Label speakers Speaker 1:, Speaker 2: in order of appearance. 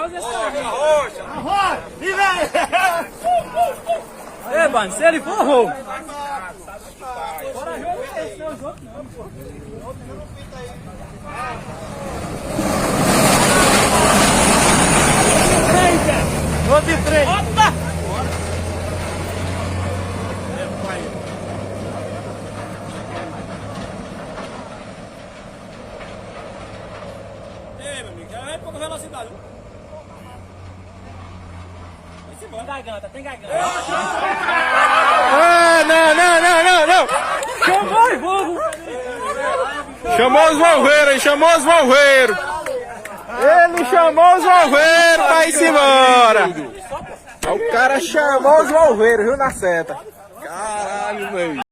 Speaker 1: fazer esse carro. Ei, mano, se ele for roubo. Bora jogo esse, não, os outros não, pô.
Speaker 2: Vou de frente.
Speaker 1: Opa! Ei, meu amigo, já vai pouca velocidade. Tem garganta, tem garganta.
Speaker 2: Ah, não.
Speaker 1: Chamou os burros.
Speaker 2: Chamou os valveiros, chamou os valveiros. Ele chamou os valveiros pra ir embora. O cara chamou os valveiros, viu, na seta. Caralho, velho.